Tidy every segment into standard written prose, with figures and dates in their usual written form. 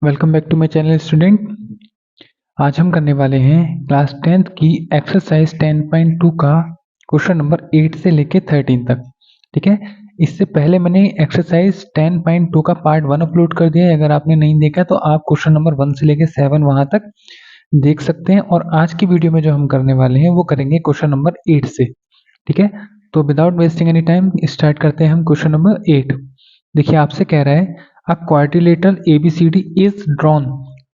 Welcome back to my channel student. आज हम करने वाले हैं क्लास 10th की एक्सरसाइज 10.2 का क्वेश्चन नंबर 8 से लेके 13 तक। ठीक है, इससे पहले मैंने एक्सरसाइज 10.2 का पार्ट 1 अपलोड कर दिया है। अगर आपने नहीं देखा तो आप क्वेश्चन नंबर 1 से लेके 7 वहां तक देख सकते हैं। और आज की वीडियो में जो हम करने वाले हैं वो करेंगे क्वेश्चन नंबर 8 से। ठीक है, तो without wasting any time start करते हैं हम क्वेश्चन नंबर 8। देखिए, आपसे कह रहा है a quadrilateral ABCD is drawn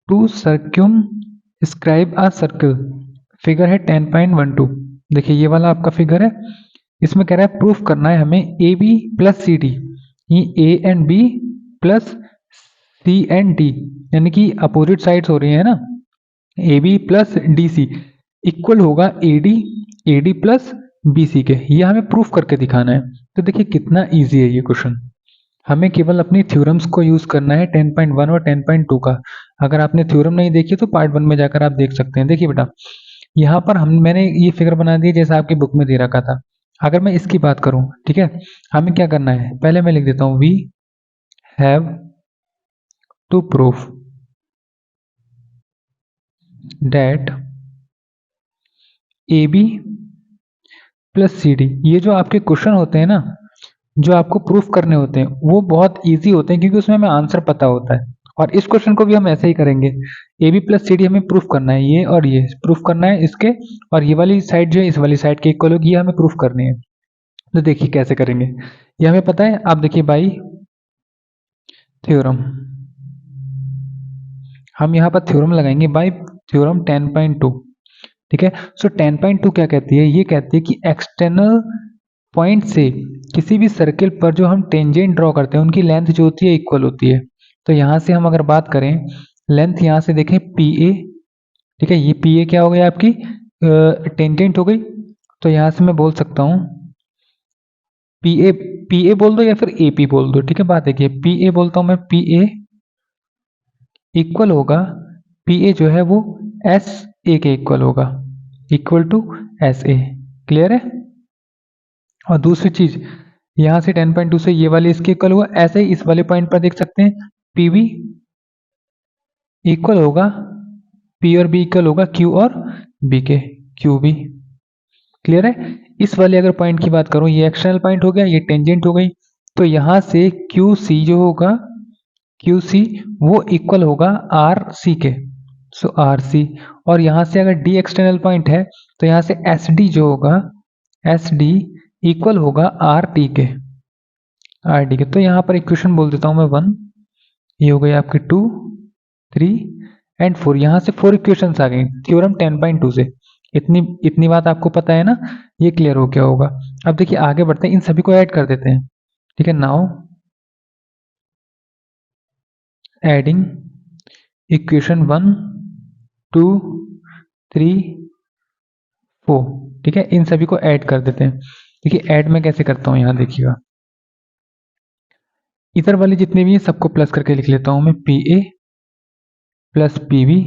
to circumscribe a circle। Figure है 10.12। देखिए, ये वाला आपका फिगर है। इसमें कह रहा है प्रूफ करना है हमें A B plus C D, ये A and B plus C and D, यानी कि अपोजिट साइड्स हो रही है ना, A B plus D C equal होगा A D plus B C के। ये हमें प्रूफ करके दिखाना है। तो देखिए कितना इजी है ये क्वेश्चन। हमें केवल अपनी थ्योरम्स को यूज करना है 10.1 और 10.2 का। अगर आपने थ्योरम नहीं देखी तो पार्ट 1 में जाकर आप देख सकते हैं। देखिए बेटा, यहाँ पर मैंने ये फिगर बना दी जैसा आपकी बुक में दे रखा था। अगर मैं इसकी बात करूं, ठीक है, हमें क्या करना है, पहले मैं लिख देता हूं we have to proof that A B plus C D. ये जो आपके क्वेश्चन होते हैं ना, जो आपको प्रूफ करने होते हैं, वो बहुत इजी होते हैं क्योंकि उसमें हमें आंसर पता होता है। और इस क्वेश्चन को भी हम ऐसे ही करेंगे। A B plus C D हमें प्रूफ करना है, ये और ये प्रूफ करना है इसके, और ये वाली साइड जो है इस वाली साइड के इक्वल होगी, ये हमें प्रूफ करनी है। तो देखिए कैसे करेंगे, ये हमें पता है। आप देखिए बाई थ्योरम, हम यहाँ पर थ्योरम लगाएंगे बाई थ्योरम 10.2। ठीक है, सो 10.2 क्या कहती है, ये कहती है कि एक्सटर्नल पॉइंट से किसी भी सर्किल पर जो हम टेंजेंट ड्रॉ करते हैं उनकी लेंथ जो होती है इक्वल होती है। तो यहाँ से हम अगर बात करें लेंथ, यहाँ से देखें पी ए, ठीक है, ये पी ए क्या हो गई आपकी टेंजेंट हो गई। तो यहाँ से मैं बोल सकता हूँ पी ए बोल दो या फिर ए पी बोल दो। ठीक है, बात देखिए, पी ए बोलता हूँ मैं, पी ए इक्वल होगा, पी ए जो है वो एस ए के इक्वल होगा, equal to S A. Clear है। और दूसरी चीज, यहाँ से 10.2 से ये वाले इसके इक्वल हुआ, ऐसे ही इस वाले पॉइंट पर देख सकते हैं पी वी इक्वल होगा, पी और बी इक्वल होगा क्यू और बी के, क्यू बी। क्लियर है। इस वाले अगर पॉइंट की बात करूं, ये एक्सटर्नल पॉइंट हो गया, ये टेंजेंट हो गई। तो यहां से क्यू सी जो होगा, क्यू सी वो इक्वल होगा आर सी के, सो आर सी। और यहां से अगर डी एक्सटर्नल पॉइंट है तो यहां से एस डी जो होगा, एस डी इक्वल होगा आर टी के, आर डी के। तो यहाँ पर इक्वेशन बोल देता हूं मैं 1, ये हो गई आपकी 2, 3 एंड 4। यहाँ से 4 इक्वेशंस आ गई थ्योरम 10.2 से। इतनी बात आपको पता है ना, ये क्लियर हो गया होगा। अब देखिए आगे बढ़ते हैं, इन सभी को ऐड कर देते हैं। ठीक है, नाउ एडिंग इक्वेशन 1, 2, 3, 4। ठीक है, इन सभी को ऐड कर देते हैं। देखिए ऐड में कैसे करता हूं, यहाँ देखिएगा, इधर वाले जितने भी हैं सबको प्लस करके लिख लेता हूं मैं, P A plus P B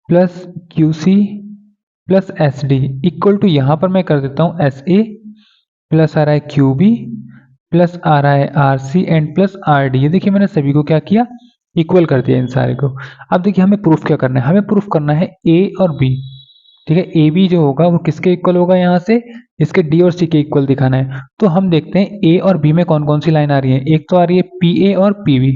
plus Q C plus S D equal to, यहाँ पर मैं कर देता हूँ एस ए प्लस आ रहा है क्यू बी प्लस आ रहा है R C and plus R D. ये देखिए मैंने सभी को क्या किया, इक्वल कर दिया इन सारे को। अब देखिए हमें प्रूफ क्या करना है, हमें प्रूफ करना है ए और बी। ठीक है, ए बी जो होगा वो किसके इक्वल होगा, यहाँ से इसके डी और सी के इक्वल दिखाना है। तो हम देखते हैं ए और बी में कौन कौन सी लाइन आ रही है। एक तो आ रही है पी ए और पी बी,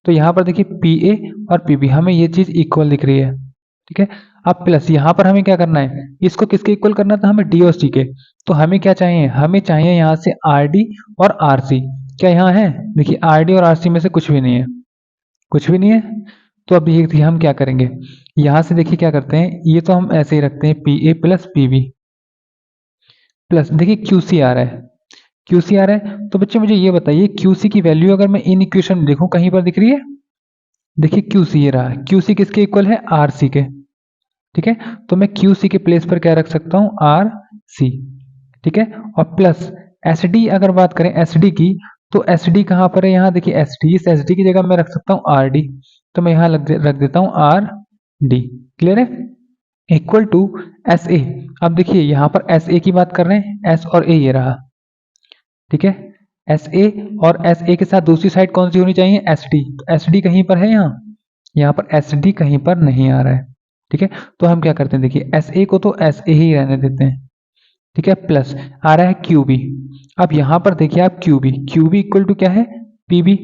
तो यहाँ पर देखिए पी ए और पी बी हमें ये चीज इक्वल दिख रही है। ठीक है, अब प्लस यहाँ पर हमें क्या करना है, इसको किसके इक्वल करना था, हमें डी और सी के। तो हमें क्या चाहिए, हमें चाहिए यहाँ से आर डी और आर सी। क्या यहाँ है, देखिए आर डी और आर सी में से कुछ भी नहीं है, कुछ भी नहीं है। तो अब ये हम क्या करेंगे, यहाँ से देखिए क्या करते हैं, ये तो हम ऐसे ही रखते हैं P A plus P B plus, देखिए क्यू सी आ रहा है, क्यू सी आ रहा है। तो बच्चे मुझे ये बताइए क्यू सी की वैल्यू अगर मैं इन इक्वेशन में देखूं कहीं पर दिख रही है, देखिए क्यू सी ये रहा, क्यू सी किसके इक्वल है, आर सी के। ठीक है, तो मैं क्यू सी के प्लेस पर क्या रख सकता हूं, आर सी। ठीक है, और प्लस एस डी, अगर बात करें एस डी की, तो एस डी कहां पर है, यहाँ देखिए एस डी, इस एस डी की जगह मैं रख सकता हूँ आर डी। तो मैं यहाँ रख देता हूँ आर डी। क्लियर है, इक्वल टू एस ए। अब देखिए यहाँ पर एस ए की बात कर रहे हैं, एस और ए ये रहा। ठीक है, एस ए और एस ए के साथ दूसरी साइड कौन सी होनी चाहिए, एस डी। तो एस डी कहीं पर है यहाँ, यहाँ पर एस डी कहीं पर नहीं आ रहा है। ठीक है, तो हम क्या करते हैं, देखिए एस ए को तो एस ए ही रहने देते हैं। ठीक है, प्लस आ रहा है क्यू बी। अब यहाँ पर देखिए आप क्यू बी इक्वल टू क्या है, पी बी।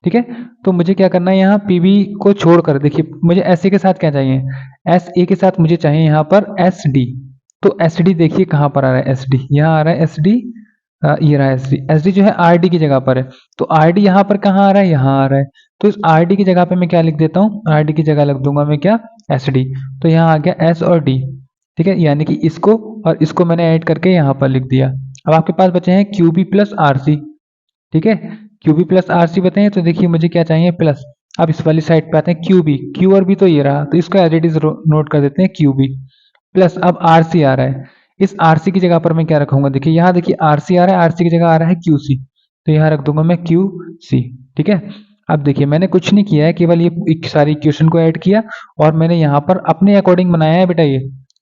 ठीक है, तो मुझे क्या करना है, यहाँ पी बी को छोड़कर देखिए मुझे एस ए के साथ क्या चाहिए, एस ए के साथ मुझे चाहिए यहाँ पर एस डी। तो एस डी देखिए कहाँ पर आ रहा है, एस डी यहाँ आ रहा है, एस डी ये रहा एस डी जो है आर डी की जगह पर है। तो आर डी यहाँ पर कहाँ आ रहा है, यहाँ आ रहा है। तो इस आर डी की जगह पे मैं क्या लिख देता हूँ, आर डी की जगह लिख दूंगा मैं क्या, एस डी। तो यहाँ आ गया एस और डी। ठीक है, यानी कि इसको और इसको मैंने ऐड करके यहाँ पर लिख दिया। अब आपके पास बचे हैं Q B plus R C. ठीक है, Q B plus R C बताइए, तो देखिए मुझे क्या चाहिए, प्लस। अब इस वाली साइड पे आते हैं, क्यू बी, क्यू और बी तो ये रहा, तो इसको एज इट इज नोट कर देते हैं क्यू बी प्लस। अब आर सी आ रहा है, इस आर सी की जगह पर मैं क्या रखूंगा, देखिए यहाँ देखिए आर सी आ रहा है, आर सी की जगह आ रहा है क्यू सी, तो यहाँ रख दूंगा मैं क्यू सी। ठीक है, अब देखिए मैंने कुछ नहीं किया है, केवल ये सारी इक्वेशन को ऐड किया और मैंने यहाँ पर अपने अकॉर्डिंग बनाया है बेटा।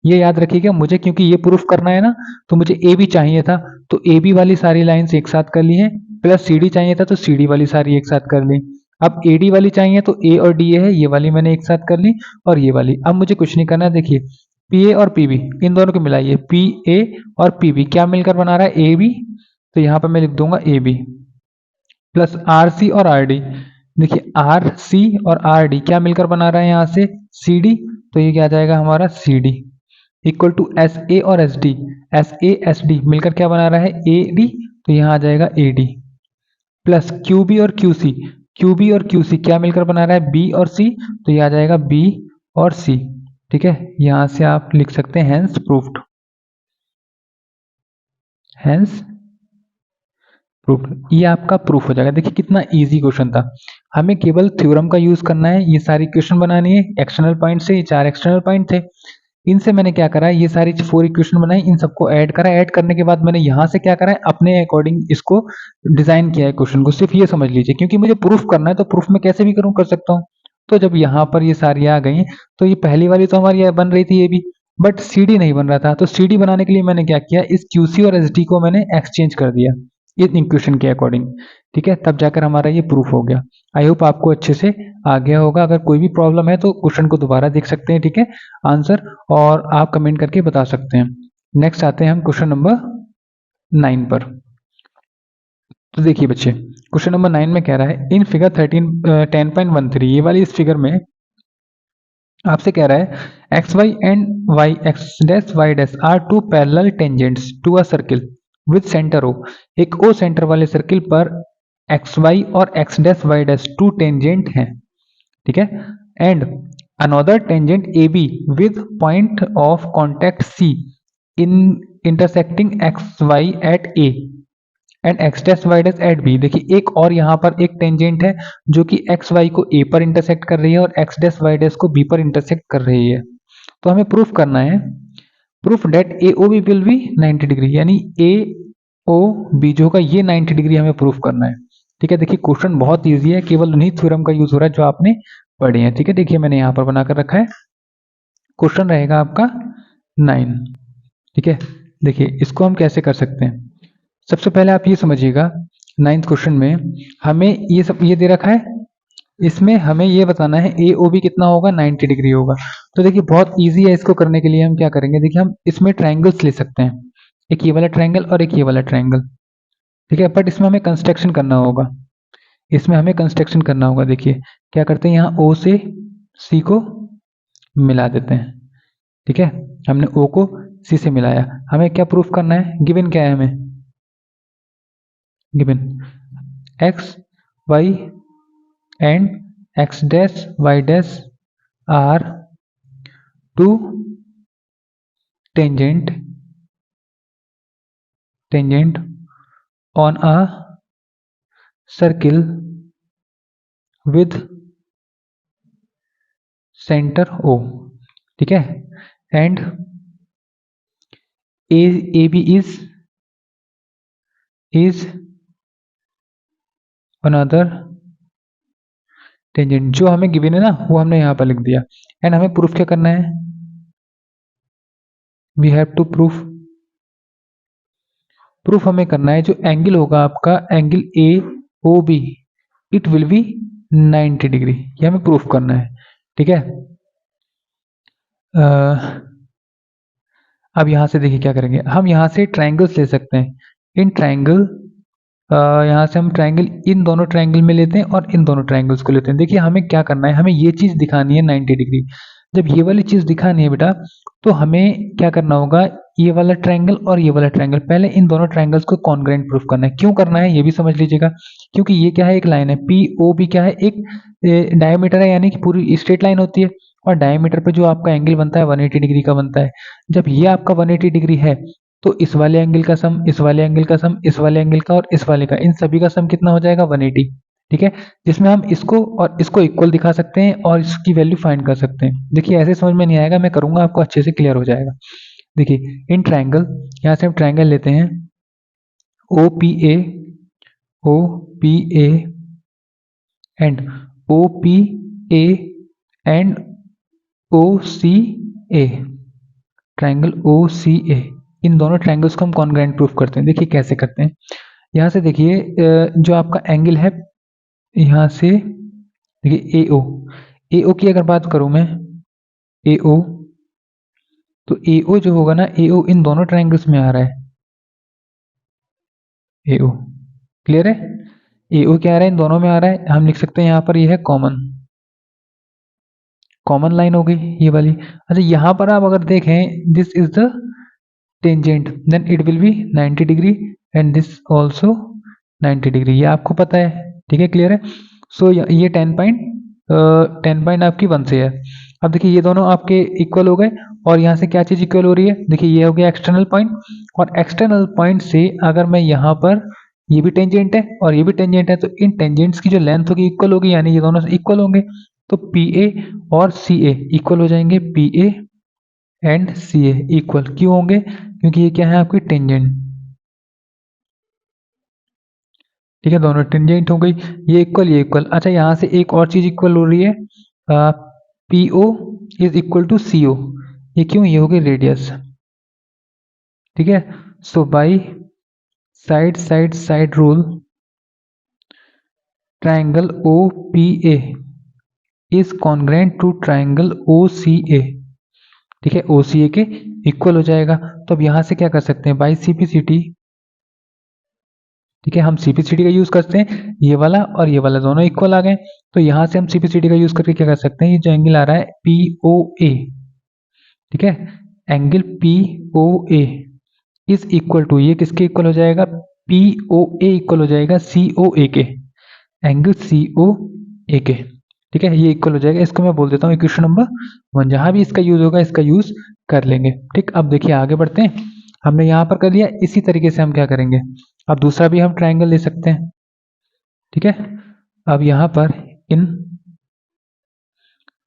ये याद रखिएगा, मुझे क्योंकि ये प्रूफ करना है ना, तो मुझे ए बी चाहिए था, तो ए बी वाली सारी लाइंस एक साथ कर ली है, प्लस सी डी चाहिए था तो सी डी वाली सारी एक साथ कर ली। अब ए डी वाली चाहिए तो ए और डी है, ये वाली मैंने एक साथ कर ली, और ये वाली। अब मुझे कुछ नहीं करना है, देखिए पी ए और पी बी इन दोनों को मिलाइए, पी ए और पी बी क्या मिलकर बना रहा है, ए बी। तो यहाँ पर मैं लिख दूंगा A B plus R C और आर डी। देखिए आर सी और आर डी क्या मिलकर बना रहा है यहाँ से, सी डी। तो ये क्या आ जाएगा हमारा C D equal to S A और S D, S A S D मिलकर क्या बना रहा है, ए डी। तो यहाँ आ जाएगा A D plus Q B और क्यू सी, क्यू बी और क्यू सी क्या मिलकर बना रहा है, बी और सी। तो ये आ जाएगा बी और सी। ठीक है, यहां से आप लिख सकते हैं हैंस प्रूफ्ड, हैंस प्रूफ्ड। ये आपका प्रूफ हो जाएगा। देखिए कितना इजी क्वेश्चन था, हमें केवल थ्योरम का यूज करना है, ये सारी क्वेश्चन बनानी है एक्सटर्नल पॉइंट से। ये 4 एक्सटर्नल पॉइंट थे, इनसे मैंने क्या करा है, ये सारी 4 इक्वेशन बनाई, इन सबको ऐड करा। ऐड करने के बाद मैंने यहाँ से क्या करा है, अपने अकॉर्डिंग इसको डिजाइन किया है क्वेश्चन को। सिर्फ ये समझ लीजिए, क्योंकि मुझे प्रूफ करना है तो प्रूफ में कैसे भी करूँ कर सकता हूँ। तो जब यहाँ पर ये सारी आ गई, तो ये पहली वाली तो हमारी बन रही थी ये भी, बट सीडी नहीं बन रहा था। तो सीडी बनाने के लिए मैंने क्या किया, इस क्यूसी और एसडी को मैंने एक्सचेंज कर दिया इन इक्वेशन के अकॉर्डिंग। ठीक है, तब जाकर हमारा ये प्रूफ हो गया। आई होप आपको अच्छे से आ गया होगा। अगर कोई भी प्रॉब्लम है तो क्वेश्चन को दोबारा देख सकते हैं, ठीक है, आंसर, और आप कमेंट करके बता सकते हैं। नेक्स्ट आते हैं हम क्वेश्चन नंबर 9 पर। तो देखिए बच्चे, क्वेश्चन नंबर 9 में कह रहा है इन फिगर 10.13, ये वाली इस फिगर में आपसे कह रहा है X Y and Y X dash Y dash are two parallel tangents to a circle with centre O. एक ओ सेंटर वाले सर्किल पर एक्स वाई और X dash Y dash two tangent हैं। ठीक है, and another tangent A B with point of contact C in intersecting X Y at A and X dash Y dash at B. देखिए एक और यहाँ पर एक टेंजेंट है जो कि एक्स वाई को ए पर इंटरसेक्ट कर रही है और एक्स डैश वाई डैश को बी पर इंटरसेक्ट कर रही है। तो हमें प्रूफ करना है, proof that A O B will be 90 degree, यानी ए ओ बी जो होगा ये 90 डिग्री हमें प्रूफ करना है। ठीक है, देखिए क्वेश्चन बहुत ईजी है, केवल उन्हीं थ्योरम का यूज हो रहा है जो आपने पढ़े हैं। ठीक है, देखिए मैंने यहाँ पर बनाकर रखा है, क्वेश्चन रहेगा आपका 9। ठीक है, देखिए इसको हम कैसे कर सकते हैं। सबसे पहले आप ये समझिएगा, 9th क्वेश्चन में हमें ये सब ये दे रखा है, इसमें हमें ये बताना है ए ओ बी कितना होगा, 90 डिग्री होगा। तो देखिए बहुत इजी है, इसको करने के लिए हम क्या करेंगे, देखिए हम इसमें ट्रायंगल्स ले सकते हैं, एक ये वाला ट्रायंगल और एक ये वाला ट्रायंगल। ठीक है, बट इसमें हमें कंस्ट्रक्शन करना होगा, इसमें हमें कंस्ट्रक्शन करना होगा। देखिए क्या करते हैं, यहाँ ओ से सी को मिला देते हैं। ठीक है, हमने ओ को सी से मिलाया, हमें क्या प्रूफ करना है, गिवन क्या है हमें, given X Y and X dash Y dash are two tangent on a circle with center O। ठीक है, and A B is another tangent. जो हमें गिवन है ना वो हमने यहाँ पर लिख दिया, एंड हमें प्रूफ क्या करना है, वी हैव टू प्रूफ हमें करना है जो एंगल होगा आपका, angle A O B, it will be 90 degree, ये हमें प्रूफ करना है। ठीक है, अब यहाँ से देखिए क्या करेंगे, हम यहाँ से ट्राइंगल्स ले सकते हैं। इन ट्राइंगल यहाँ से हम ट्राइंगल इन दोनों ट्राइंगल में लेते हैं और इन दोनों ट्राइंगल्स को लेते हैं। देखिए हमें क्या करना है, हमें ये चीज़ दिखानी है 90 डिग्री। जब ये वाली चीज़ दिखानी है बेटा, तो हमें क्या करना होगा, ये वाला ट्राइंगल और ये वाला ट्राइंगल, पहले इन दोनों ट्राइंगल्स को कॉन्ग्रुएंट प्रूफ करना है। क्यों करना है ये भी समझ लीजिएगा, क्योंकि ये क्या है, एक लाइन है पी ओ बी, क्या है, एक डायमीटर है, यानी कि पूरी स्ट्रेट लाइन होती है, और डायमीटर पे जो आपका एंगल बनता है 180 डिग्री का बनता है। जब ये आपका 180 डिग्री है, तो इस वाले एंगल का सम, इस वाले एंगल का सम, इस वाले एंगल का और इस वाले का, इन सभी का सम कितना हो जाएगा, 180। ठीक है, जिसमें हम इसको और इसको इक्वल दिखा सकते हैं और इसकी वैल्यू फाइंड कर सकते हैं। देखिए ऐसे समझ में नहीं आएगा, मैं करूंगा आपको अच्छे से क्लियर हो जाएगा। देखिए इन ट्राइंगल, यहाँ से हम ट्राइंगल लेते हैं O P A and O P A and O C A, triangle O C A, इन दोनों ट्राइंगल्स को हम कॉन्ग्रुएंट प्रूफ करते हैं। देखिए कैसे करते हैं, यहाँ से देखिए जो आपका एंगल है, यहाँ से देखिए ए ओ की अगर बात करूं मैं, ए ओ, तो ए ओ जो होगा ना, ए ओ इन दोनों ट्राइंगल्स में आ रहा है, ए ओ क्लियर है, ए ओ क्या आ रहा है, इन दोनों में आ रहा है। हम लिख सकते हैं यहाँ पर ये है कॉमन लाइन हो गई ये वाली। अच्छा यहाँ पर आप अगर देखें, this is the tangent, then it will be 90 degree and this also 90 degree, ये आपको पता है। ठीक है, क्लियर है। सो ये 10 पॉइंट आपकी 1 से है। अब देखिए ये दोनों आपके इक्वल हो गए, और यहाँ से क्या चीज़ इक्वल हो रही है, देखिए ये हो गया एक्सटर्नल पॉइंट, और एक्सटर्नल पॉइंट से अगर मैं यहाँ पर, ये भी टेंजेंट है और ये भी टेंजेंट है, तो इन टेंजेंट्स की जो लेंथ होगी इक्वल होगी, यानी ये दोनों इक्वल होंगे। तो पी ए और सी ए इक्वल हो जाएंगे, P A and C A equal क्यों होंगे, क्योंकि ये क्या है आपकी टेंजेंट। ठीक है, दोनों टेंजेंट हो गई, ये इक्वल ये इक्वल। अच्छा यहाँ से एक और चीज इक्वल हो रही है, P O is equal to C O, ये क्यों, ये हो गई रेडियस। ठीक है, so by side side side rule, triangle O P A is congruent to triangle O C A. ठीक है, ओ सी ए के इक्वल हो जाएगा। तो अब यहाँ से क्या कर सकते हैं, बाई सीपीसीटी। ठीक है, हम सीपीसीटी का यूज करते हैं, ये वाला और ये वाला दोनों इक्वल आ गए, तो यहाँ से हम सीपीसीटी का यूज करके क्या कर सकते हैं, ये जो एंगल आ रहा है पी ओ ए, ठीक है, angle P O A is equal to, ये किसके इक्वल हो जाएगा, पी ओ ए इक्वल हो जाएगा सी ओ ए के, एंगल सी ओ ए के। ठीक है, ये इक्वल हो जाएगा, इसको मैं बोल देता हूँ इक्वेशन नंबर 1, जहां भी इसका यूज होगा इसका यूज कर लेंगे। ठीक, अब देखिए आगे बढ़ते हैं, हमने यहाँ पर कर लिया, इसी तरीके से हम क्या करेंगे, अब दूसरा भी हम ट्राइंगल ले सकते हैं। ठीक है, अब यहाँ पर इन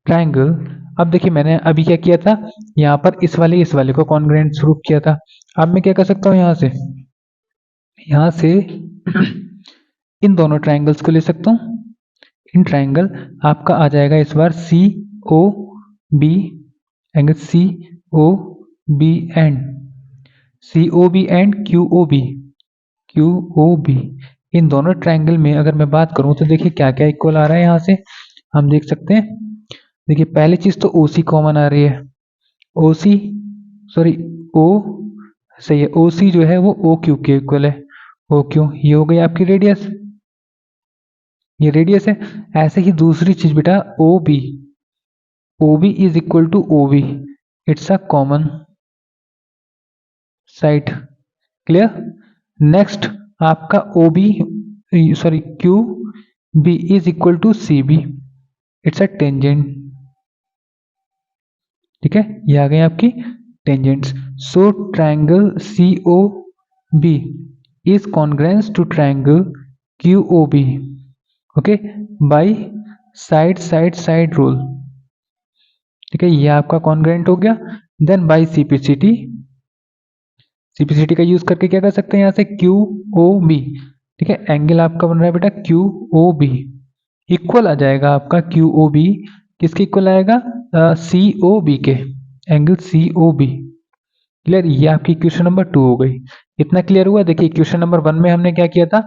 ट्राइंगल, अब देखिए मैंने अभी क्या किया था, यहाँ पर इस वाले को कॉन्ग्रुएंट प्रूफ किया था। अब मैं क्या कर सकता हूँ, यहाँ से इन दोनों ट्राइंगल्स को ले सकता हूँ। इन ट्राइंगल आपका आ जाएगा इस बार C O B, angle C O B and Q O B, इन दोनों ट्राइंगल में अगर मैं बात करूं तो देखिए क्या क्या इक्वल आ रहा है, यहाँ से हम देख सकते हैं। देखिए पहली चीज तो ओ सी कॉमन आ रही है, ओ सी सॉरी ओ सही है, ओ सी जो है वो ओ क्यू के इक्वल है, ओ क्यू, ये हो गई आपकी रेडियस, ये रेडियस है। ऐसे ही दूसरी चीज बेटा O B is equal to O B, it's a common side, clear. Next आपका O B sorry Q B is equal to C B, it's a tangent. ठीक है, ये आ गए आपकी tangents. So triangle C O B is congruent to triangle Q O B, okay, by side side side rule. ठीक है, ये आपका कॉन्ग्रुएंट हो गया। देन बाई सीपीसीटी का यूज करके क्या कर सकते हैं, यहाँ से क्यू ओ बी, ठीक है, एंगल आपका बन रहा है बेटा क्यू ओ बी, इक्वल आ जाएगा आपका क्यू ओ बी, किसके इक्वल आएगा, सी ओ बी के, angle C O B. Clear, ये आपकी इक्वेशन नंबर 2 हो गई। इतना क्लियर हुआ। देखिए इक्वेशन नंबर 1 में हमने क्या किया था,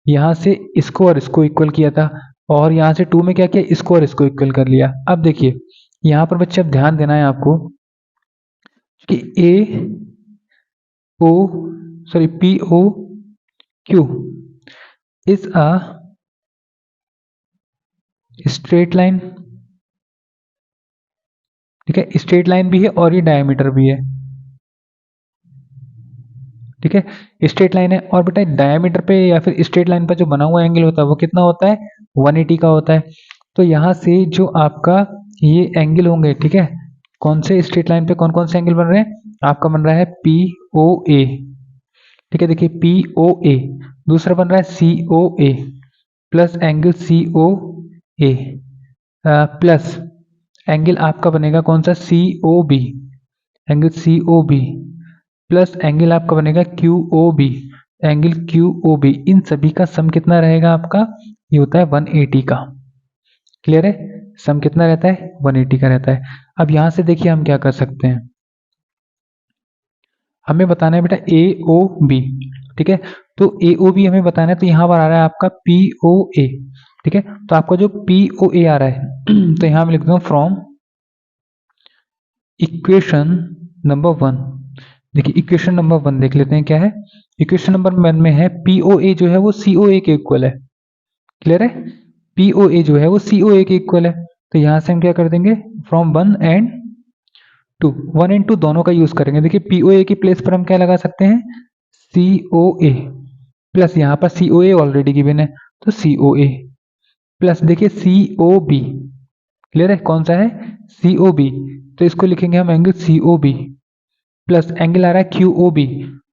यहाँ से इसको और इसको इक्वल किया था, और यहाँ से 2 में क्या किया, इसको और इसको इक्वल कर लिया। अब देखिए यहाँ पर बच्चे अब ध्यान देना है आपको कि P O Q is a straight line. ठीक है, स्ट्रेट लाइन भी है और ये डायमीटर भी है। ठीक है, स्ट्रेट लाइन है और बेटा डायमीटर पे या फिर स्ट्रेट लाइन पर जो बना हुआ एंगल होता है वो कितना होता है, 180 का होता है। तो यहाँ से जो आपका ये एंगल होंगे, ठीक है, कौन से स्ट्रेट लाइन पे कौन कौन से एंगल बन रहे हैं, आपका बन रहा है पी ओ ए। ठीक है, देखिए पी ओ ए, दूसरा बन रहा है C O A plus angle C O A plus angle आपका बनेगा कौन सा, C O B, angle C O B plus angle आपका बनेगा Q O B, angle Q O B. इन सभी का सम कितना रहेगा आपका, ये होता है 180 का। क्लियर है, सम कितना रहता है, 180 का रहता है। अब यहां से देखिए हम क्या कर सकते हैं, हमें बताना है बेटा ए ओ बी। ठीक है, तो ए ओ बी हमें बताना है, तो यहां पर आ रहा है आपका पी ओ ए। ठीक है, तो आपका जो पी ओ ए आ रहा है तो यहां मैं लिखता हूं फ्रॉम इक्वेशन नंबर 1। देखिए इक्वेशन नंबर 1 देख लेते हैं क्या है। इक्वेशन नंबर 1 में है पी ओ ए जो है वो सी ओ ए के इक्वल है। क्लियर है, पी ओ ए जो है वो सी ओ ए के इक्वल है। तो यहां से हम क्या कर देंगे, फ्रॉम 1 एंड 2, 1 एंड 2 दोनों का यूज करेंगे। देखिए पी ओ ए की प्लेस पर हम क्या लगा सकते हैं, सी ओ ए प्लस यहाँ पर सी ओ ए ऑलरेडी गिवन है तो सी ओ ए प्लस देखिए सी ओ बी। क्लियर है, कौन सा है, सी ओ बी, तो इसको लिखेंगे हम angle C O B plus angle आ रहा है क्यू ओ बी।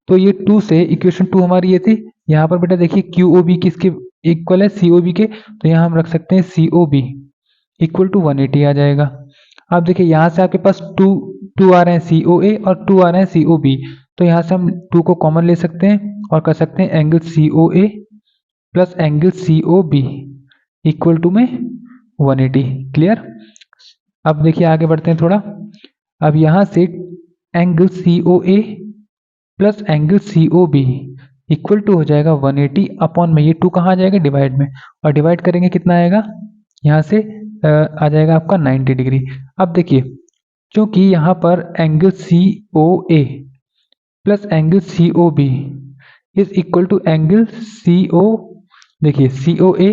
तो ये 2 से इक्वेशन 2 हमारी ये थी। यहाँ पर बेटा देखिए क्यू ओ बी किसके इक्वल है, सी ओ बी के, तो यहाँ हम रख सकते हैं सी ओ बी इक्वल टू 180 आ जाएगा। अब देखिए यहाँ से आपके पास 2 आ रहे हैं सी ओ ए और 2 आ रहे हैं सी ओ बी, तो यहाँ से हम 2 को कॉमन ले सकते हैं और कर सकते हैं angle C O A plus angle C O B equal to में 180। क्लियर, अब देखिए आगे बढ़ते हैं थोड़ा। अब यहाँ से angle C O A plus angle C O B equal to हो जाएगा 180 अपॉन में ये 2 कहाँ आ जाएगा, डिवाइड में, और डिवाइड करेंगे कितना आएगा, यहाँ से आ जाएगा आपका 90 डिग्री। अब देखिए क्योंकि यहाँ पर angle C O A plus angle C O B is equal to angle C O, देखिए सी ओ ए,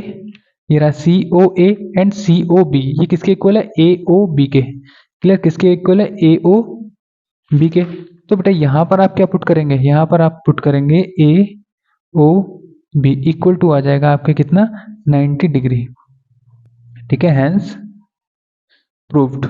ये रहा सी O A and C O B, ये किसके इक्वल है, ए ओ बी के। क्लियर, किसके इक्वल है, ए ओ बी के। तो बेटा यहाँ पर आप क्या पुट करेंगे, यहाँ पर आप पुट करेंगे ए ओ बी इक्वल टू आ जाएगा आपके कितना, 90 डिग्री। ठीक है, हैंस प्रूव्ड,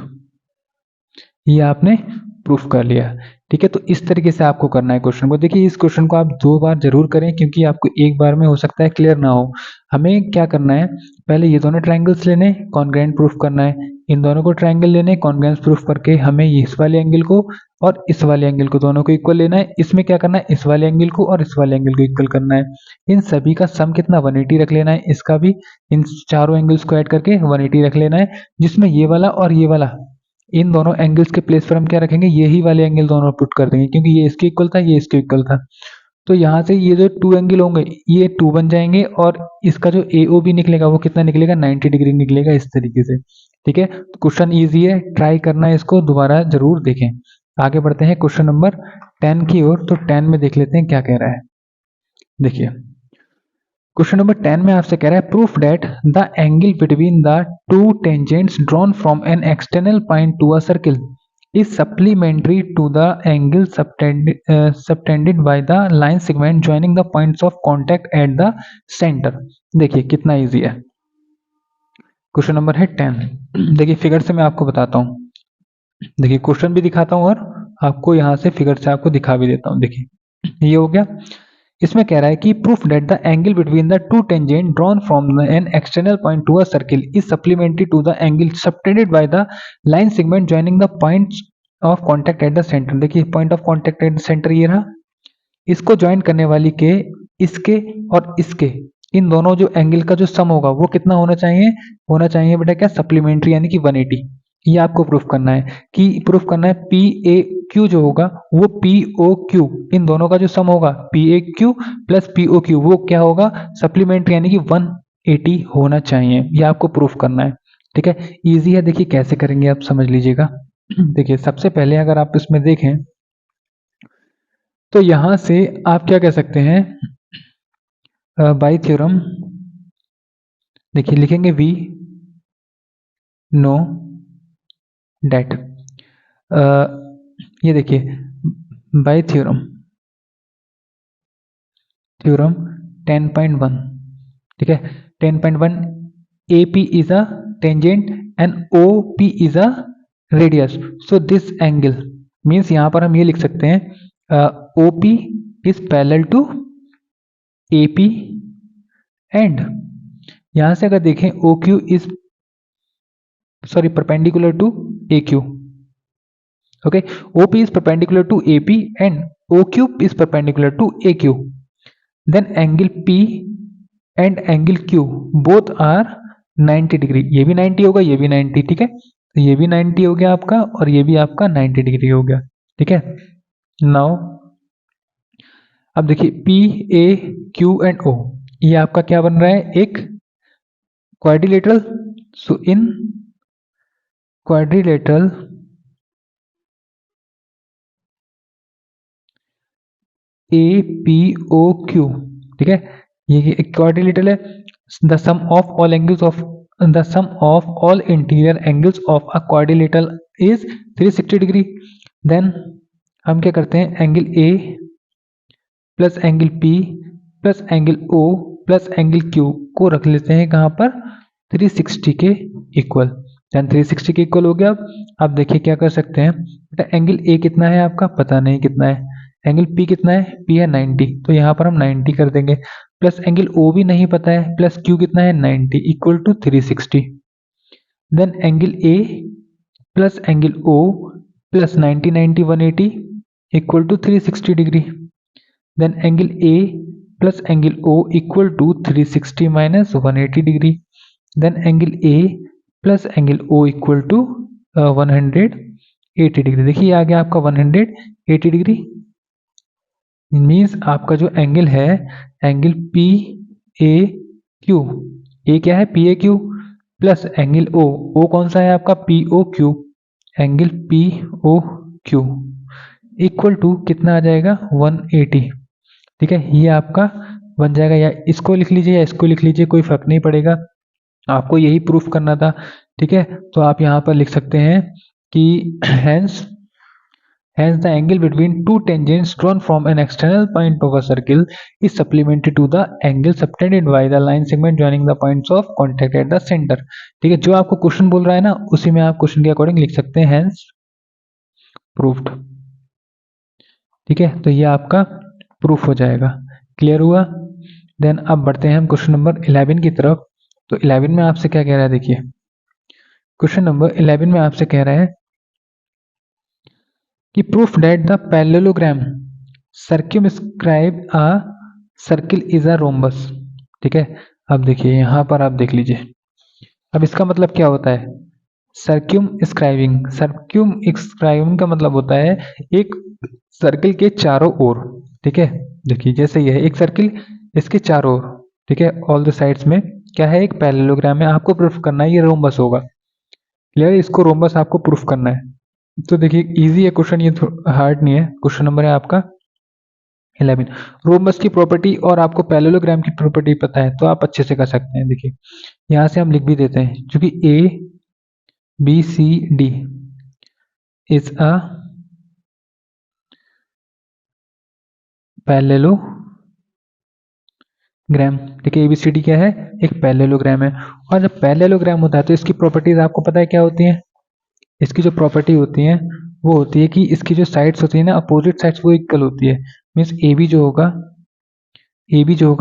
ये आपने प्रूफ कर लिया। ठीक है, तो इस तरीके से आपको करना है क्वेश्चन को। देखिए इस क्वेश्चन को आप 2 बार जरूर करें क्योंकि आपको एक बार में हो सकता है क्लियर ना हो। हमें क्या करना है, पहले ये दोनों ट्रायंगल्स लेने, कॉन्ग्रुएंट प्रूफ करना है, इन दोनों को ट्रायंगल लेने, कॉन्ग्रुएंस प्रूफ करके हमें इस वाले एंगल को और इस वाले एंगल को दोनों को इक्वल लेना है। इसमें क्या करना है, इस वाले एंगल को और इस वाले एंगल को इक्वल करना है। इन सभी का सम कितना, 180 रख लेना है, इसका भी इन चारों एंगल्स को ऐड करके 180 रख लेना है, जिसमें ये वाला और ये वाला, इन दोनों एंगल्स के प्लेस पर हम क्या रखेंगे, यही वाले एंगल दोनों पुट कर देंगे क्योंकि ये इसके इक्वल था, ये इसके इक्वल था। तो यहाँ से ये जो 2 एंगल होंगे ये 2 बन जाएंगे और इसका जो ए ओ बी निकलेगा वो कितना निकलेगा, 90 डिग्री निकलेगा इस तरीके से। ठीक है, तो क्वेश्चन इजी है, ट्राई करना है, इसको दोबारा जरूर देखें। आगे बढ़ते हैं क्वेश्चन नंबर 10 की ओर। तो 10 में देख लेते हैं क्या कह रहा है। देखिए क्वेश्चन नंबर 10 में आपसे कह रहा है proof that the angle between the two tangents drawn from an external point to a circle is supplementary to the angle subtended by the line segment joining the points of contact at the center। देखिए कितना easy है। Question number है 10। देखिए figure से मैं आपको बताता हूँ, देखिए क्वेश्चन भी दिखाता हूँ और आपको यहाँ से फिगर से आपको दिखा भी देता हूँ। देखिए ये हो गया। इसमें कह रहा है कि proof that the angle between the two tangent drawn from an external point to a circle is supplementary to the angle subtended by the line segment joining the points of contact at the centre. देखिए point of contact at the centre ये रहा, इसको join करने वाली के इसके और इसके इन दोनों जो एंगल का जो सम होगा वो कितना होना चाहिए, होना चाहिए बेटा क्या, सप्लीमेंट्री यानी कि 180। ये आपको प्रूफ करना है कि प्रूफ करना है पी ए क्यू जो होगा वो पी ओ क्यू, इन दोनों का जो सम होगा P A Q plus P O Q वो क्या होगा, सप्लीमेंट्री यानी कि 1 180 होना चाहिए, ये आपको प्रूफ करना है। ठीक है, इजी है, देखिए कैसे करेंगे आप समझ लीजिएगा। देखिए सबसे पहले अगर आप इसमें देखें तो यहां से आप क्या कह सकते हैं, बाय थ्योरम देखिए लिखेंगे वी नो डेट, ये देखिए बाय थ्योरम 10.1, ठीक है 10.1 AP is a tangent and OP is a radius, so this angle means यहां पर हम ये लिख सकते हैं OP is parallel to AP and यहां से अगर देखें OQ is perpendicular to AQ, okay, OP is perpendicular to AP and OQ is perpendicular to AQ, then angle P and angle Q both are 90 degree, ये भी 90 होगा, ये भी 90, ठीक है, तो ये भी 90 हो गया आपका और ये भी आपका 90 डिग्री हो गया, ठीक है। नाउ अब देखिए P A Q and O ये आपका क्या बन रहा है, एक क्वाड्रिलेटरल, सो इन क्वाड्रिलेटरल APOQ, ठीक है, ये एक क्वाड्रिलेटरल है, the sum of all angles of the sum of all interior angles of a quadrilateral is 360 degree. Then हम क्या करते हैं, angle A plus angle P plus angle O plus angle Q को रख लेते हैं कहाँ पर, 360 के इक्वल। देन 360 के इक्वल हो गया। अब देखिए क्या कर सकते हैं बेटा, एंगल A कितना है आपका पता नहीं कितना है, एंगल P कितना है, P है 90, तो यहाँ पर हम 90 कर देंगे, प्लस एंगल O भी नहीं पता है, प्लस Q कितना है 90 equal to 360। Then angle A plus angle O plus 90 90 180 equal to 360 degree. Then angle A plus angle O equal to 360 minus 180 degree. Then angle A plus angle O equal to 180 degree. देखिए आ गया आपका 180 degree, means आपका जो angle है angle P A Q, A क्या है P A Q, plus angle O, O कौन सा है आपका P O Q, angle P O Q equal to कितना आ जाएगा 180, ठीक है, ये आपका बन जाएगा, या इसको लिख लीजिए या इसको लिख लीजिए, कोई फर्क नहीं पड़ेगा, आपको यही प्रूफ करना था, ठीक है। तो आप यहाँ पर लिख सकते हैं कि hence the angle between two tangents drawn from an external point of a circle is supplementary to the angle subtended by the line segment joining the points of contact at the center। ठीक है, जो आपको question बोल रहा है ना उसी में आप क्वेश्चन के अकॉर्डिंग लिख सकते हैं hence proved। ठीक है, तो ये आपका प्रूफ हो जाएगा, क्लियर हुआ। देन अब बढ़ते हैं हम क्वेश्चन नंबर 11 की तरफ। तो 11 में आपसे क्या कह रहा है, देखिए क्वेश्चन नंबर 11 में आपसे कह रहा है कि proof that the parallelogram circumscribe a circle is a rhombus. ठीक है, अब देखिए यहां पर आप देख लीजिए, अब इसका मतलब क्या होता है, सर्क्यूम स्क्राइबिंग, सर्क्यूम स्क्राइबिंग का मतलब होता है एक सर्किल के चारों ओर, ठीक है, देखिए जैसे ये है एक सर्किल, इसके चारों ओर, ठीक है, ऑल द साइड्स में क्या है, एक पैरेललोग्राम है, आपको प्रूफ करना है ये रोम्बस होगा, क्लियर, इसको रोम्बस आपको प्रूफ करना है। तो देखिए इजी है क्वेश्चन, ये हार्ड नहीं है। क्वेश्चन नंबर है आपका 11, रोम्बस की प्रॉपर्टी और आपको पैरेललोग्राम की प्रॉपर्टी पता है तो आप अच्छे से कर सकते हैं। देखिए यहां से हम लिख भी देते हैं, क्योंकि A B C D is a parallelogram, ठीक है, एबीसीडी क्या है, एक पैरेललोग्राम है, और जब पैरेललोग्राम होता है तो इसकी प्रॉपर्टीज आपको पता है क्या होती है, इसकी जो प्रॉपर्टी होती है वो होती है कि इसकी जो साइड्स होती है ना, अपोजिट साइड्स वो इक्वल होती है, मीन्स ए बी जो होगा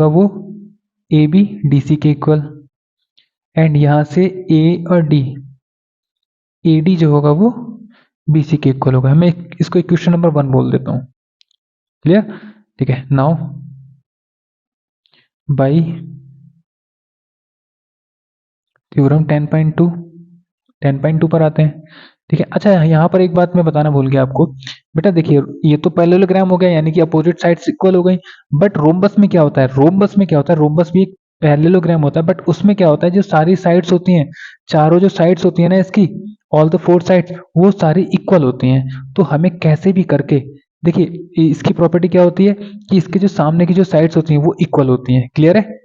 वो ए बी डी सी के इक्वल, एंड यहां से ए और डी ए डी जो होगा वो बी सी के इक्वल होगा। मैं इसको इक्वेशन नंबर 1 बोल देता हूं, क्लियर, ठीक है। नाउ बाई थ्योरम 10.2 पर आते हैं, ठीक है। अच्छा यहाँ पर एक बात मैं बताना भूल गया आपको, बेटा देखिए ये तो पैरेललोग्राम हो गया, यानी कि अपोजिट साइड्स इक्वल हो गई, बट रोम्बस में क्या होता है, रोम्बस भी एक पैरेललोग्राम होता है, बट उसमें क्या होता है, जो सारी साइड्स होती हैं, चारों जो साइड्स होती है ना इसकी, ऑल द फोर साइड्स, वो सारी इक्वल होती हैं। तो हमें कैसे भी करके, देखिए इसकी प्रॉपर्टी क्या होती है कि इसके जो सामने की जो साइड्स होती हैं वो इक्वल होती हैं। क्लियर है?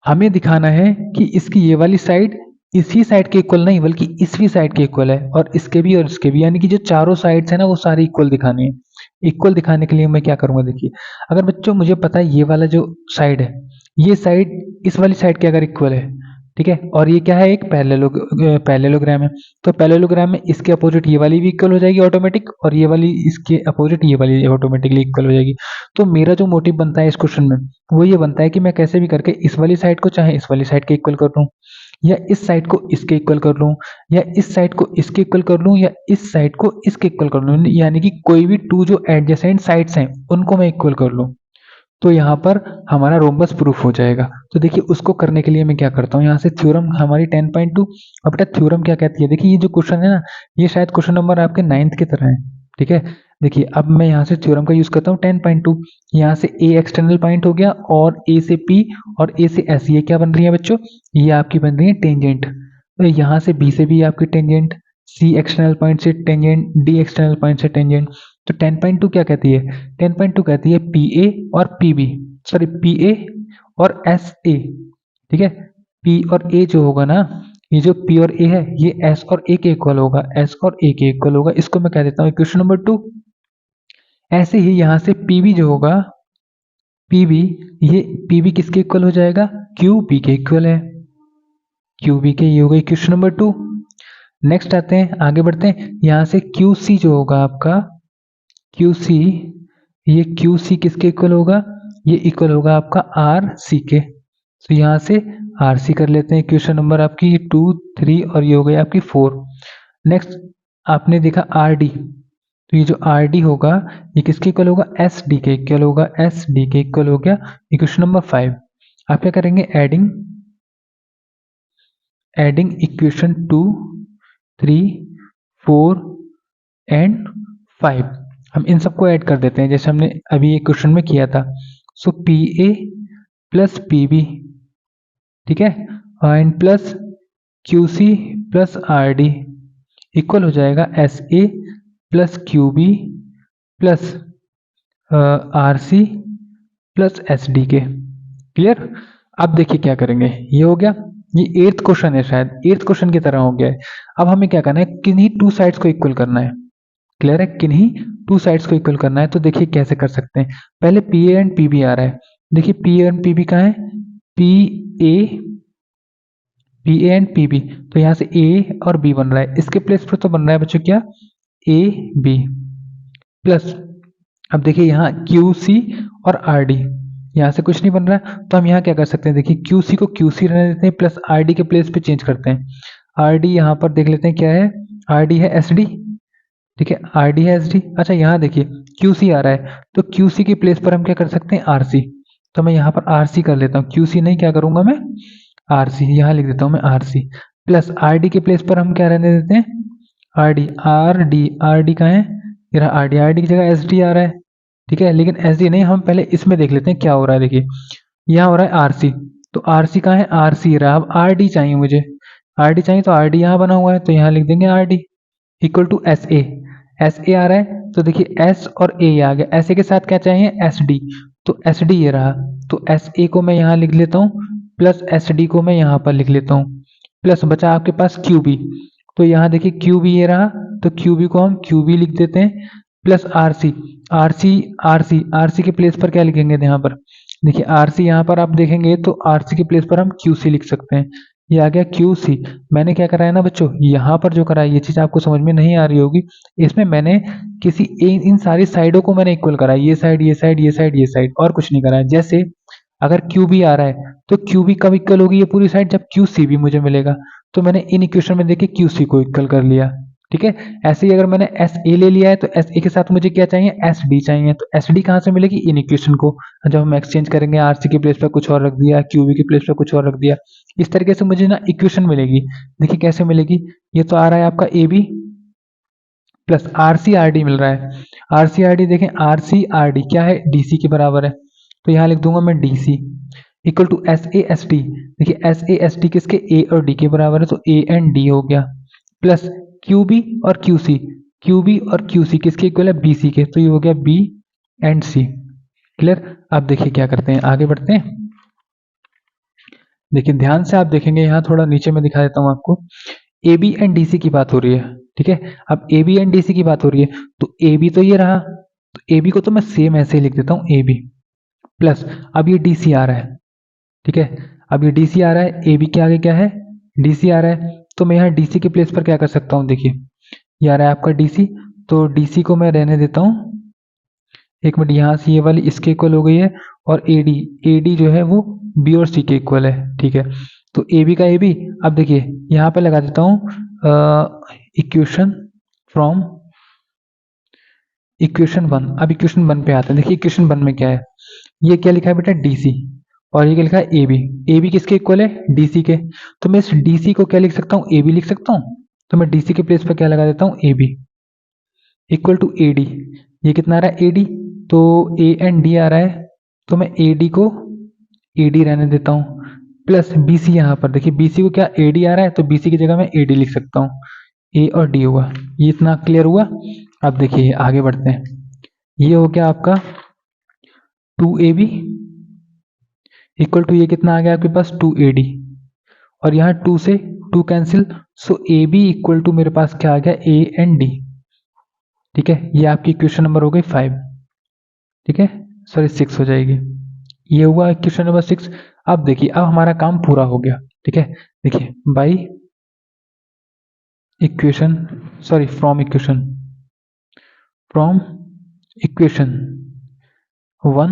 हमें दिखाना है कि इसकी ये वाली साइड इसी साइड के इक्वल नहीं बल्कि इसवी साइड के इक्वल है, और इसके भी और इसके भी, यानी कि जो चारों साइड्स है ना वो सारी इक्वल दिखानी है। इक्वल दिखाने के लिए मैं क्या करूंगा, देखिए अगर बच्चों मुझे पता है ये वाला जो साइड है, ये साइड इस वाली साइड के अगर इक्वल है, ठीक है, और ये क्या है, एक पैरेललोग्राम है, तो पैरेललोग्राम में इसके अपोजिट ये वाली भी इक्वल हो जाएगी ऑटोमेटिक, और ये वाली इसके अपोजिट ये वाली ऑटोमेटिकली इक्वल हो जाएगी। तो मेरा जो मोटिव बनता है इस क्वेश्चन में वो ये बनता है कि मैं कैसे भी करके इस वाली साइड को चाहे इस वाली साइड के इक्वल कर लूं, या इस साइड को इसके इक्वल कर लूं, या इस साइड को इसके इक्वल कर लूं, या इस साइड को इसके इक्वल कर लूं, यानी कि कोई भी टू जो एडजेसेंट साइड्स हैं उनको मैं इक्वल कर लूं। तो यहाँ पर हमारा रोम्बस प्रूफ हो जाएगा। तो देखिए उसको करने के लिए मैं क्या करता हूँ, यहाँ से थ्योरम हमारी 10.2। अब बेटा थ्योरम क्या कहती है, देखिए ये जो क्वेश्चन है ना, ये शायद क्वेश्चन नंबर आपके 9th की तरह है। ठीक है, देखिए अब मैं यहाँ से थ्योरम का यूज करता हूँ 10.2। यहाँ से ए एक्सटर्नल पॉइंट हो गया, और ए से पी और ए से एस, ये क्या बन रही है बच्चों, ये आपकी बन रही है टेंजेंट। तो यहाँ से बी से भी आपकी टेंजेंट, सी एक्सटर्नल पॉइंट से टेंजेंट, डी एक्सटर्नल पॉइंट से टेंजेंट। तो 10.2 क्या कहती है, 10.2 कहती है पी ए और P B, sorry P A और एस ए। ठीक है, पी और ए जो होगा ना, ये जो पी और ए है ये एस और ए के इक्वल होगा, एस और ए के इक्वल होगा, इसको मैं कह देता हूँ इक्वेशन नंबर 2। ऐसे ही यहाँ से पी बी जो होगा, पी बी, ये पी बी किसके इक्वल हो जाएगा, क्यू बी के इक्वल है, क्यू बी के, ये होगा इक्वेशन नंबर 2। नेक्स्ट आते हैं, आगे बढ़ते हैं, यहाँ से क्यू सी जो होगा आपका, क्यू सी, ये क्यू सी किसके इक्वल होगा, ये इक्वल होगा आपका आर सी के। तो यहाँ से आर सी कर लेते हैं, क्वेश्चन नंबर आपकी 2, 3 और ये हो गई आपकी 4। नेक्स्ट आपने देखा आर डी, तो ये जो आर डी होगा ये किसके इक्वल होगा, एस डी के इक्वल होगा, एस डी के इक्वल हो गया। क्वेश्चन नंबर 5 आप क्या करेंगे, एडिंग इक्वेशन 2, 3, 4 एंड 5, हम इन सबको ऐड कर देते हैं जैसे हमने अभी एक क्वेश्चन में किया था। So P A plus P B, ठीक है, and plus Q C plus R D equal हो जाएगा S A plus Q B plus R C plus S D के। क्लियर? अब देखिए क्या करेंगे, ये हो गया, ये 8th क्वेश्चन है, शायद 8th क्वेश्चन की तरह हो गया है। अब हमें क्या करना है, किन्हीं टू साइड्स को इक्वल करना है। क्लियर है, किन्हीं टू साइड्स को इक्वल करना है। तो देखिए कैसे कर सकते हैं, पहले P A and P B आ रहा है, देखिए P A and P B कहाँ है, P A, P A and P B, तो यहाँ से ए और बी बन रहा है, इसके प्लेस पर तो बन रहा है बच्चों क्या, ए बी प्लस, अब देखिए यहाँ क्यू सी और आर डी, यहाँ से कुछ नहीं बन रहा है, तो हम यहाँ क्या कर सकते हैं, देखिए क्यू सी को क्यू सी रहने देते हैं, प्लस आर डी के प्लेस पे चेंज करते हैं। आर डी यहाँ पर देख लेते हैं क्या है, आर डी है एस डी, ठीक है, आर डी है एस डी। अच्छा यहाँ देखिए क्यू सी आ रहा है, तो क्यू सी के प्लेस पर हम क्या कर सकते हैं, आर सी, तो मैं यहाँ पर आर सी कर लेता हूँ, क्यू सी नहीं, क्या करूंगा मैं, आर सी, यहाँ लिख देता हूँ मैं R C, plus R D के प्लेस पर हम क्या रहने देते हैं, R D, R D, R D कहाँ है, ये रहा आर डी, आर डी की जगह एस डी आ रहा है। ठीक है, लेकिन एस डी नहीं, हम पहले इसमें देख लेते हैं क्या हो रहा है। देखिए यहाँ हो रहा है आर सी, तो आर सी कहाँ है, आर सी रहा, अब आर डी चाहिए मुझे, आर डी चाहिए, तो आर डी यहाँ बना हुआ है, तो यहाँ लिख देंगे R D equal to S A, S A आ रहा है, तो देखिए एस और ए आ गया, एस ए के साथ क्या चाहिए, एस डी, तो एस डी ये रहा, तो एस ए को मैं यहाँ लिख लेता हूँ, प्लस एस डी को मैं यहाँ पर लिख लेता हूँ, प्लस बचा आपके पास क्यू बी, तो यहाँ देखिए क्यू बी ये रहा, तो क्यू बी को हम क्यू बी लिख देते हैं, plus R C, R C, R C, R C के प्लेस पर क्या लिखेंगे, यहाँ पर देखिए आर सी, यहाँ पर आप देखेंगे तो आर सी के प्लेस पर हम क्यू सी लिख सकते हैं, ये आ गया क्यू सी। मैंने क्या कराया ना बच्चों, यहाँ पर जो कराया ये चीज आपको समझ में नहीं आ रही होगी, इसमें मैंने किसी इन सारी साइडों को मैंने इक्वल कराया, ये साइड, ये साइड, ये साइड, ये साइड, और कुछ नहीं कराया। जैसे अगर क्यू बी आ रहा है तो क्यू बी कब इक्वल होगी ये पूरी साइड, जब क्यू सी भी मुझे मिलेगा, तो मैंने इन इक्वेशन में देखिए क्यू सी को इक्वल कर लिया। ठीक है, ऐसे ही अगर मैंने एस ए ले लिया है तो एस ए के साथ मुझे क्या चाहिए, एस डी चाहिए, तो एस डी कहाँ से मिलेगी, इन इक्वेशन को जब हम एक्सचेंज करेंगे, आर सी के प्लेस पर कुछ और रख दिया, क्यू बी के प्लेस पर कुछ और रख दिया, इस तरीके से मुझे ना इक्वेशन मिलेगी। देखिए कैसे मिलेगी, ये तो आ रहा है आपका A B plus R C R D मिल रहा है, आर सी आर डी देखें, आर सी आर डी क्या है, डी सी के बराबर है, तो यहाँ लिख दूंगा मैं D C equal to S A S T. देखिए एस ए एस टी किसके, ए और डी के बराबर है, तो ए एंड डी हो गया, प्लस क्यू बी और क्यू सी, क्यू बी और क्यू सी किसके इक्वल है, बी सी के, तो ये हो गया बी एंड सी। क्लियर। अब देखिए क्या करते हैं, आगे बढ़ते हैं। देखिए ध्यान से आप देखेंगे, यहाँ थोड़ा नीचे में दिखा देता हूँ आपको, A B and D C की बात हो रही है, ठीक है। अब A B and D C की बात हो रही है, तो ए बी तो ये रहा, तो ए बी को तो मैं सेम ऐसे ही लिख देता हूँ, ए बी प्लस, अब ये डी सी आ रहा है, ठीक है। अब ये डी सी आ रहा है, ए बी के आगे क्या है, डी सी आ रहा है, तो मैं यहाँ डी सी के प्लेस पर क्या कर सकता हूँ, देखिए ये आ रहा है आपका डी सी, तो डी सी को मैं रहने देता हूँ, एक मिनट, यहाँ से ये वाली इसके इक्वल हो गई है, और ए डी जो है वो बी और सी के इक्वल है, ठीक है। तो ए बी का ए बी, अब देखिए यहाँ पे लगा देता हूँ इक्वेशन फ्रॉम इक्वेशन वन। अब इक्वेशन वन पे आते हैं। देखिए इक्वेशन वन में क्या है, ये क्या लिखा है बेटा, डी सी, और ये क्या लिखा है, ए बी। ए बी किसके इक्वल है, डी सी के, तो मैं इस डी सी को क्या लिख सकता हूँ, ए बी लिख सकता हूँ, तो मैं डी सी के प्लेस पर क्या लगा देता हूँ, A B equal to A D. ये कितना आ रहा है, ए डी, तो ए एंड डी आ रहा है, तो मैं ए डी को ए डी रहने देता हूँ, प्लस बी सी, यहाँ पर देखिए बी सी को क्या, ए डी आ रहा है, तो बी सी की जगह मैं ए डी लिख सकता हूँ, ए और डी हुआ। ये इतना क्लियर हुआ। अब देखिए आगे बढ़ते हैं, ये हो गया आपका two A B equal to, ये कितना आ गया आपके पास, टू ए डी, और यहाँ टू से two cancel, so A B equal to मेरे पास क्या आ गया, ए एंड डी, ठीक है। ये आपकी इक्वेशन नंबर हो गई 5, ठीक है, सॉरी 6 हो जाएगी। ये हुआ इक्वेशन नंबर 6। अब देखिए अब हमारा काम पूरा हो गया, ठीक है। देखिए by equation, sorry from equation one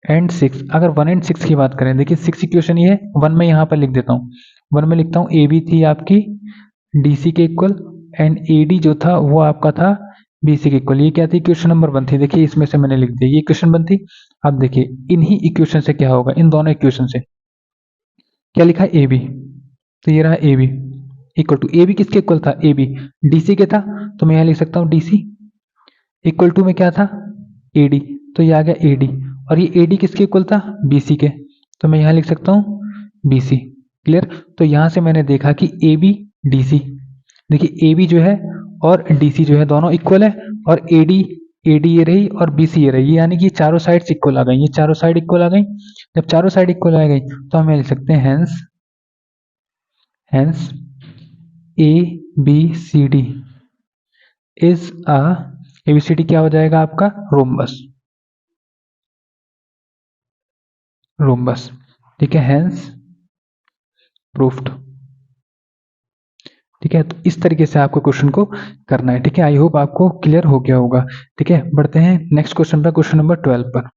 and 6। अगर 1 एंड 6 की बात करें, देखिए 6 इक्वेशन ये है, 1 में यहाँ पर लिख देता हूँ, 1 में लिखता हूँ ए बी थी आपकी डी सी के इक्वल, एंड ए डी जो था वो आपका था बी सी के इक्वल। ये क्या थी, इक्वेशन नंबर 1 थी, देखिए इसमें से मैंने लिख दिया, ये इक्वेशन 1 थी। अब देखिए इन्हीं इक्वेशन से क्या होगा, इन दोनों इक्वेशन से क्या लिखा है, ए बी, तो ये रहा A B equal to, A B किसके इक्वल था, ए बी डी सी के था, तो मैं यहाँ लिख सकता हूँ डी सी इक्वल टू में क्या था, ए डी, तो ये आ गया ए डी, और ये ए डी किसके इक्वल था, बी सी के, तो मैं यहाँ लिख सकता हूँ बी सी। क्लियर। तो यहाँ से मैंने देखा कि ए बी डी सी, देखिए ए बी जो है और डी सी जो है दोनों इक्वल है, और ए डी ये रही और बी सी ये रही, यानी कि चारों साइड इक्वल आ गई, ये चारों साइड इक्वल आ गई। जब चारों साइड इक्वल आ गई तो हम लिख सकते हैं hence A B C D is a, ABCD क्या हो जाएगा आपका, रोम्बस, ठीक है, हेंस प्रूफ्ड। ठीक है, तो इस तरीके से आपको क्वेश्चन को करना है, ठीक है। आई होप आपको क्लियर हो गया होगा, ठीक है। बढ़ते हैं नेक्स्ट क्वेश्चन पर, क्वेश्चन नंबर 12 पर।